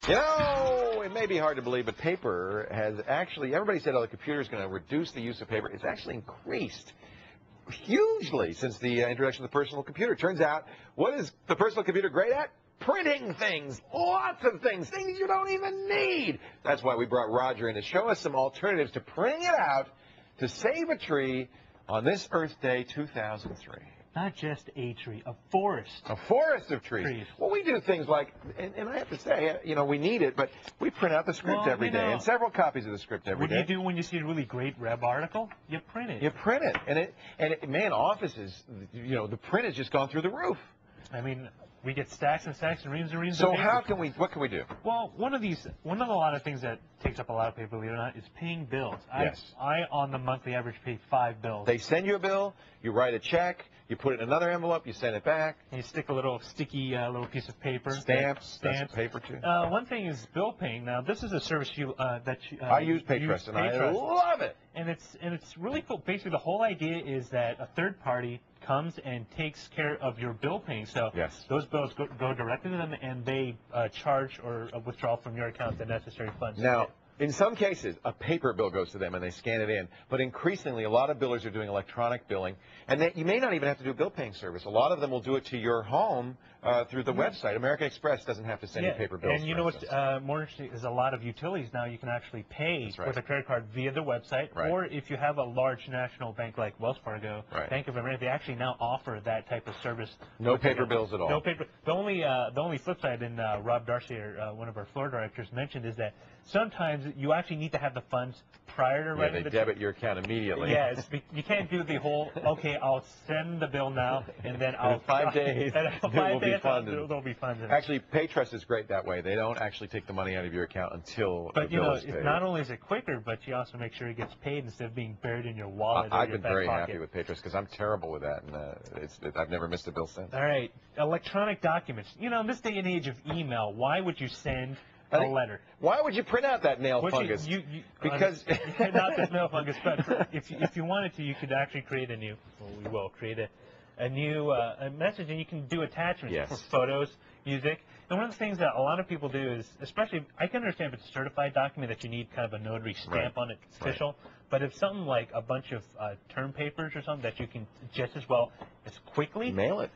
You know, it may be hard to believe, but paper has actually, everybody said, oh, the computer is going to reduce the use of paper. It's actually increased hugely since the introduction of the personal computer. Turns out, what is the personal computer great at? Printing things, lots of things you don't even need. That's why we brought Roger in to show us some alternatives to printing it out to save a tree on this Earth Day 2003. Not just a tree, a forest. A forest of trees. Well, we do things like, and I have to say, you know, we need it, but we print out the script every day, and several copies of the script every day. What do you do when you see a really great web article? You print it. You print it, man, offices, you know, the print has just gone through the roof. I mean, we get stacks and stacks and reams and reams. So what can we do? Well, one of a lot of things that takes up a lot of paper, believe it or not, is paying bills. Yes. I on the monthly average, pay 5 bills. They send you a bill, you write a check, you put it in another envelope, you send it back. And you stick a little sticky little piece of paper. Stamps. That's paper too. One thing is bill paying. Now, this is a service I use PayTrust, and I love it. And it's really cool. Basically, the whole idea is that a third party comes and takes care of your bill paying. So those bills go directly to them, and they charge or withdraw from your account the necessary funds. Now, in some cases, a paper bill goes to them and they scan it in. But increasingly, a lot of billers are doing electronic billing. And you may not even have to do a bill paying service. A lot of them will do it to your home through the website. American Express doesn't have to send you paper bills. And you know what's more interesting is a lot of utilities now you can actually pay with a credit card via the website. Or if you have a large national bank like Wells Fargo, Bank of America, they actually now offer that type of service. No paper bills at all. No paper. The only flip side, and Rob Darcy, one of our floor directors, mentioned is that sometimes you actually need to have the funds prior to writing they debit your account immediately. Yes, you can't do the whole, okay, I'll send the bill now, and then I'll... In 5 days, there'll be funds. Actually, PayTrust is great that way. They don't actually take the money out of your account until the bill is paid. But not only is it quicker, but you also make sure it gets paid instead of being buried in your wallet or your back pocket. I've been very happy with PayTrust because I'm terrible with that, and I've never missed a bill since. All right, electronic documents. You know, in this day and age of email, why would you send a letter? Why would you print out that nail fungus? Because not this nail fungus, but if you wanted to, you could actually create a new. Well, we will create a new message, and you can do attachments for photos, music. And one of the things that a lot of people do is, especially, I can understand if it's a certified document that you need kind of a notary stamp on it, official. But if something like a bunch of term papers or something that you can just as well as quickly mail it.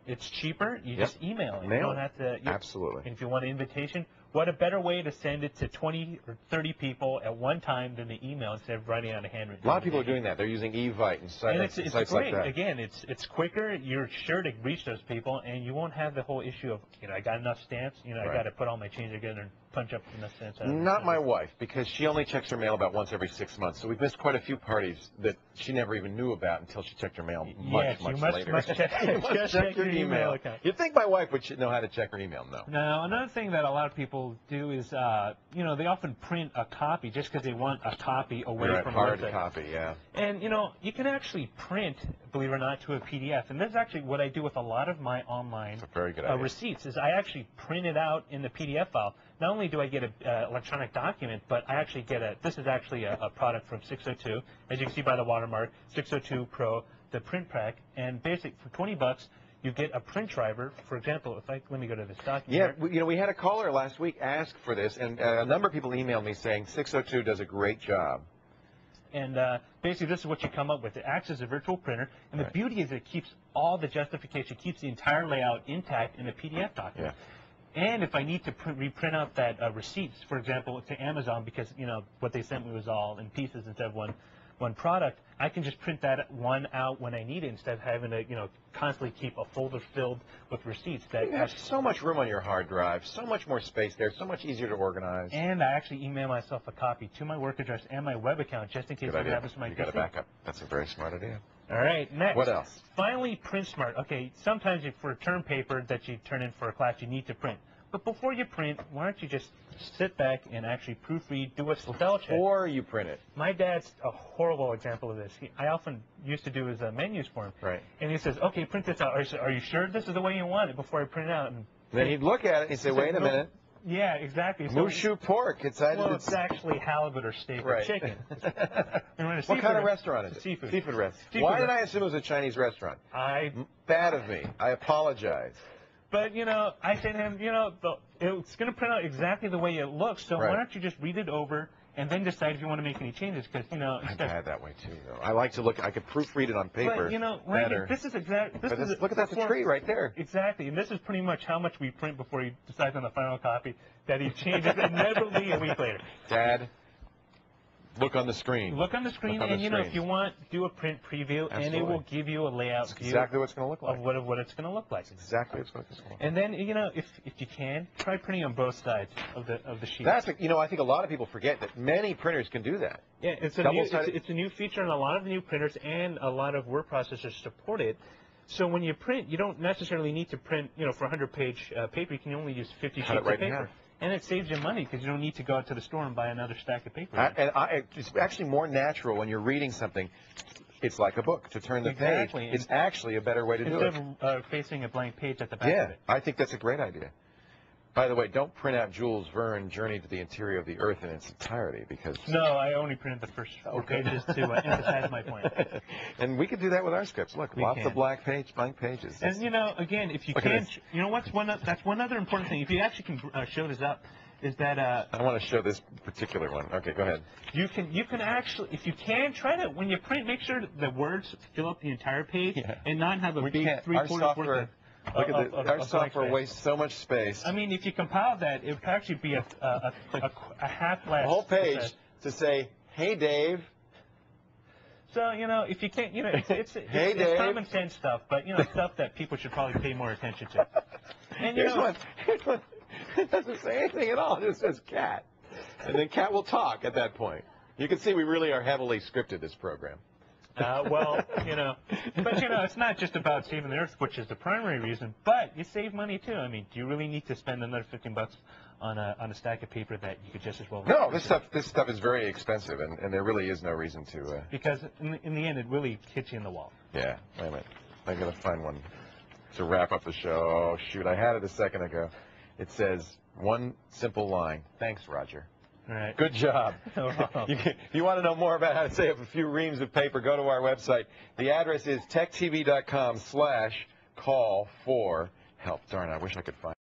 It's cheaper. You just email it. Mail you don't have to. Absolutely. And if you want an invitation, what a better way to send it to 20 or 30 people at one time than the email instead of writing out a handwritten. A lot of people are doing that. They're using Evite and sites it's like that. Again, it's quicker. You're sure to reach those people, and you won't have the whole issue of, I got enough stamps. I got to put all my change together and punch up enough stamps. Not my wife, because she only checks her mail about once every 6 months. So we've missed quite a few parties that she never even knew about until she checked her mail much later. Must check your email account. You'd think my wife would know how to check her email. No. Now, another thing that a lot of people do is, they often print a copy just because they want a copy away from hard copy, And, you can actually print, believe it or not, to a PDF. And this is actually what I do with a lot of my online receipts, is I actually print it out in the PDF file. Not only do I get an electronic document, but I actually get this is actually a product from 602, as you can see by the watermark, 602 Pro, the print pack. And basically, for 20 bucks, you get a print driver. For example, let me go to this document. Yeah, we had a caller last week ask for this, and a number of people emailed me saying 602 does a great job. And basically, this is what you come up with. It acts as a virtual printer, and the beauty is it keeps all the justification, keeps the entire layout intact in a PDF document. And if I need to reprint out that receipts, for example, to Amazon, because what they sent me was all in pieces instead of one product, I can just print that one out when I need it instead of having to constantly keep a folder filled with receipts. You have so much room on your hard drive, so much more space there, so much easier to organize. And I actually email myself a copy to my work address and my web account just in case something happens to my PC. You got a backup. That's a very smart idea. All right, next. What else? Finally, print smart. Okay, sometimes for term paper that you turn in for a class, you need to print. But before you print, why don't you just sit back and actually proofread, do a spell check. Before you print it. My dad's a horrible example of this. I often used to do his menus for him. Right. And he says, okay, print this out. Are you sure this is the way you want it before I print it out? And then he'd look at it and say, wait a minute. Yeah, exactly. Mushu pork. It's actually halibut or steak or chicken. What kind of restaurant is it? Seafood. Seafood restaurant. Why did I assume it was a Chinese restaurant? Bad of me. I apologize. But, I say to him, it's going to print out exactly the way it looks. So why don't you just read it over and then decide if you want to make any changes? Because I'm bad that way too, though. I like to look. I could proofread it on paper. But Randy, this is exactly. Look at that tree right there. Exactly, and this is pretty much how much we print before he decides on the final copy that he changes inevitably a week later. Dad, look on the screen. Look on the screen, and if you want, do a print preview, and it will give you a layout view. Exactly what it's going to look like. Of what it's going to look like. Exactly what it's going to look like. And then if you can, try printing on both sides of the sheet. That's I think a lot of people forget that many printers can do that. Yeah, it's a new feature, and a lot of new printers and a lot of word processors support it. So when you print, you don't necessarily need to print, for 100-page paper. You can only use 50 sheets of paper. And it saves you money because you don't need to go out to the store and buy another stack of paper. It's actually more natural when you're reading something. It's like a book. To turn the page, it's actually a better way to do it. Instead of facing a blank page at the back of it. Yeah, I think that's a great idea. By the way, don't print out Jules Verne, Journey to the Interior of the Earth in its entirety, because... No, I only printed the first 4 pages to emphasize my point. And we could do that with our scripts. Look, lots of blank pages. And, again, if you can... that's one other important thing. If you actually can show this up, is that... I want to show this particular one. Okay, go ahead. You can actually, if you can, try to, when you print, make sure that the words fill up the entire page and not have a big 3/4 worth of... Look at this. Our software wastes so much space. I mean, if you compile that, it would actually be a half less. A whole page to say, "Hey, Dave." So if you can't, it's common sense stuff, but stuff that people should probably pay more attention to. And here's one. It doesn't say anything at all. It just says "cat," and then cat will talk at that point. You can see we really are heavily scripted this program. But it's not just about saving the earth, which is the primary reason, but you save money too. I mean, do you really need to spend another $15 on a stack of paper that you could just as well? No, this stuff is very expensive, and there really is no reason to. Because in the end, it really hits you in the wall. Yeah. Wait a minute. I gotta find one to wrap up the show. Oh shoot, I had it a second ago. It says one simple line. Thanks, Roger. All right. Good job. You want to know more about how to save a few reams of paper, go to our website. The address is techtv.com/call4help. Darn, I wish I could find